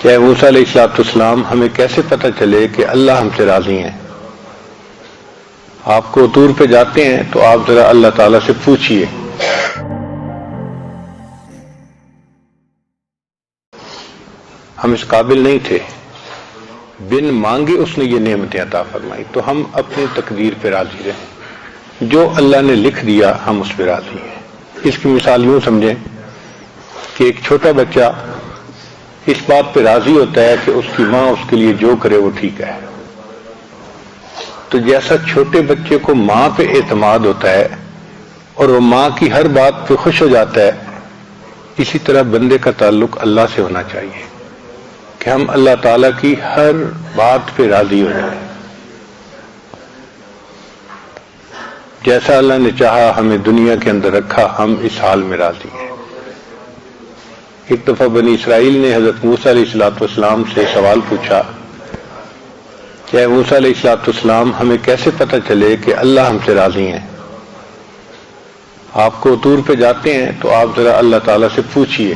کہ موسیٰ علیہ السلام ہمیں کیسے پتہ چلے کہ اللہ ہم سے راضی ہیں؟ آپ کو طور پہ جاتے ہیں تو آپ ذرا اللہ تعالیٰ سے پوچھئے۔ ہم اس قابل نہیں تھے، بن مانگے اس نے یہ نعمتیں عطا فرمائی، تو ہم اپنی تقدیر پہ راضی رہیں۔ جو اللہ نے لکھ دیا ہم اس پہ راضی ہیں۔ اس کی مثال یوں سمجھیں کہ ایک چھوٹا بچہ اس بات پہ راضی ہوتا ہے کہ اس کی ماں اس کے لیے جو کرے وہ ٹھیک ہے۔ تو جیسا چھوٹے بچے کو ماں پہ اعتماد ہوتا ہے اور وہ ماں کی ہر بات پہ خوش ہو جاتا ہے، اسی طرح بندے کا تعلق اللہ سے ہونا چاہیے کہ ہم اللہ تعالیٰ کی ہر بات پہ راضی ہو جائیں۔ جیسا اللہ نے چاہا ہمیں دنیا کے اندر رکھا، ہم اس حال میں راضی ہیں۔ ایک دفعہ بنی اسرائیل نے حضرت موسیٰ علیہ السلام سے سوال پوچھا کہ اے موسیٰ علیہ السلام ہمیں کیسے پتہ چلے کہ اللہ ہم سے راضی ہیں؟ آپ کو طور پہ جاتے ہیں تو آپ ذرا اللہ تعالیٰ سے پوچھئے۔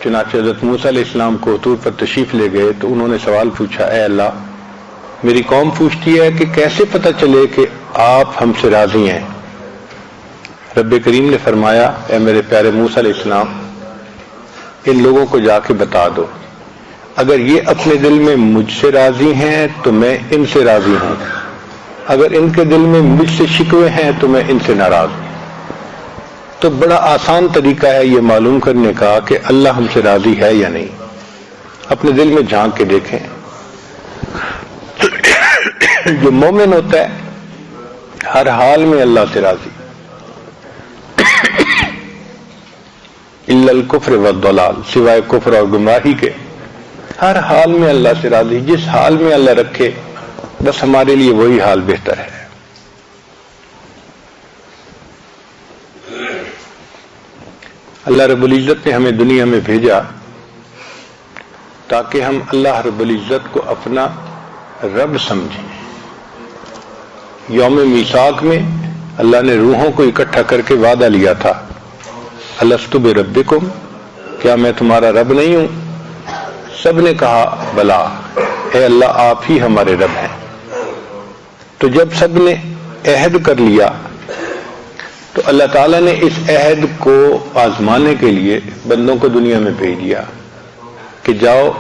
چنانچہ حضرت موسیٰ علیہ السلام کو طور پر تشریف لے گئے تو انہوں نے سوال پوچھا، اے اللہ میری قوم پوچھتی ہے کہ کیسے پتہ چلے کہ آپ ہم سے راضی ہیں؟ رب کریم نے فرمایا، اے میرے پیارے موسیٰ علیہ السلام ان لوگوں کو جا کے بتا دو، اگر یہ اپنے دل میں مجھ سے راضی ہیں تو میں ان سے راضی ہوں، اگر ان کے دل میں مجھ سے شکوے ہیں تو میں ان سے ناراض ہوں۔ تو بڑا آسان طریقہ ہے یہ معلوم کرنے کا کہ اللہ ہم سے راضی ہے یا نہیں۔ اپنے دل میں جھانک کے دیکھیں۔ جو مومن ہوتا ہے ہر حال میں اللہ سے راضی، الا الکفر والضلال، سوائے کفر اور گمراہی کے ہر حال میں اللہ سے راضی۔ جس حال میں اللہ رکھے بس ہمارے لیے وہی حال بہتر ہے۔ اللہ رب العزت نے ہمیں دنیا میں بھیجا تاکہ ہم اللہ رب العزت کو اپنا رب سمجھیں۔ یوم میثاق میں اللہ نے روحوں کو اکٹھا کر کے وعدہ لیا تھا، الست بربکم، کیا میں تمہارا رب نہیں ہوں؟ سب نے کہا بلا، اے اللہ آپ ہی ہمارے رب ہیں۔ تو جب سب نے عہد کر لیا تو اللہ تعالیٰ نے اس عہد کو آزمانے کے لیے بندوں کو دنیا میں بھیج دیا کہ جاؤ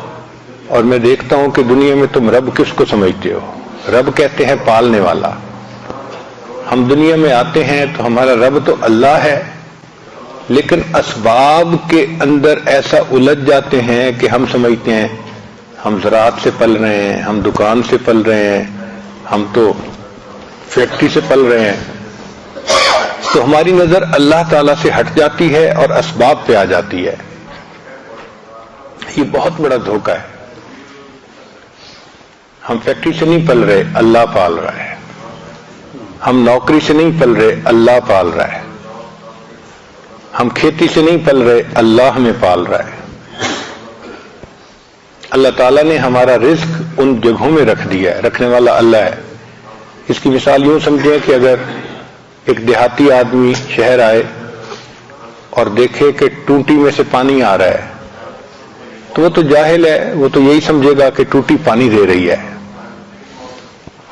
اور میں دیکھتا ہوں کہ دنیا میں تم رب کس کو سمجھتے ہو۔ رب کہتے ہیں پالنے والا۔ ہم دنیا میں آتے ہیں تو ہمارا رب تو اللہ ہے، لیکن اسباب کے اندر ایسا الجھ جاتے ہیں کہ ہم سمجھتے ہیں ہم زراعت سے پل رہے ہیں، ہم دکان سے پل رہے ہیں، ہم تو فیکٹری سے پل رہے ہیں۔ تو ہماری نظر اللہ تعالیٰ سے ہٹ جاتی ہے اور اسباب پہ آ جاتی ہے۔ یہ بہت بڑا دھوکہ ہے۔ ہم فیکٹری سے نہیں پل رہے، اللہ پال رہا ہے۔ ہم نوکری سے نہیں پل رہے، اللہ پال رہا ہے۔ ہم کھیتی سے نہیں پل رہے، اللہ ہمیں پال رہا ہے۔ اللہ تعالیٰ نے ہمارا رزق ان جگہوں میں رکھ دیا ہے، رکھنے والا اللہ ہے۔ اس کی مثال یوں سمجھیں کہ اگر ایک دیہاتی آدمی شہر آئے اور دیکھے کہ ٹوٹی میں سے پانی آ رہا ہے تو وہ تو جاہل ہے، وہ تو یہی سمجھے گا کہ ٹوٹی پانی دے رہی ہے۔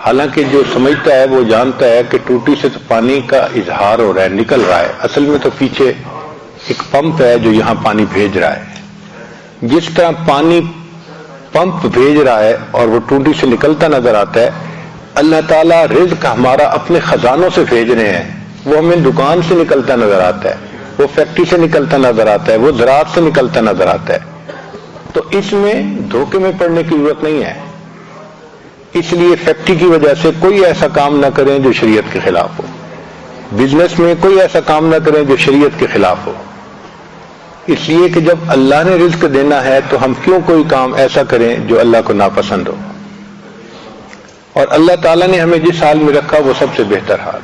حالانکہ جو سمجھتا ہے وہ جانتا ہے کہ ٹوٹی سے تو پانی کا اظہار ہو رہا ہے، نکل رہا ہے، اصل میں تو پیچھے ایک پمپ ہے جو یہاں پانی بھیج رہا ہے۔ جس طرح پانی پمپ بھیج رہا ہے اور وہ ٹوٹی سے نکلتا نظر آتا ہے، اللہ تعالیٰ رزق ہمارا اپنے خزانوں سے بھیج رہے ہیں۔ وہ ہمیں دکان سے نکلتا نظر آتا ہے، وہ فیکٹری سے نکلتا نظر آتا ہے، وہ زراعت سے نکلتا نظر آتا ہے۔ تو اس میں دھوکے میں پڑنے کی ضرورت نہیں ہے۔ اس لیے فیکٹری کی وجہ سے کوئی ایسا کام نہ کریں جو شریعت کے خلاف ہو، بزنس میں کوئی ایسا کام نہ کریں جو شریعت کے خلاف ہو۔ اس لیے کہ جب اللہ نے رزق دینا ہے تو ہم کیوں کوئی کام ایسا کریں جو اللہ کو ناپسند ہو؟ اور اللہ تعالیٰ نے ہمیں جس حال میں رکھا وہ سب سے بہتر حال۔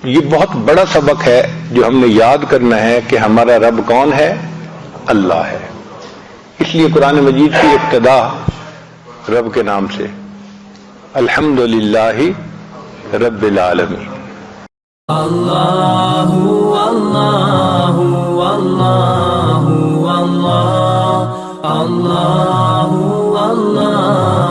یہ بہت بڑا سبق ہے جو ہم نے یاد کرنا ہے کہ ہمارا رب کون ہے؟ اللہ ہے۔ اس لیے قرآن مجید کی ابتدا رب کے نام سے، الحمدللہ رب العالمین۔ اللہ اللہ اللہ اللہ اللہ اللہ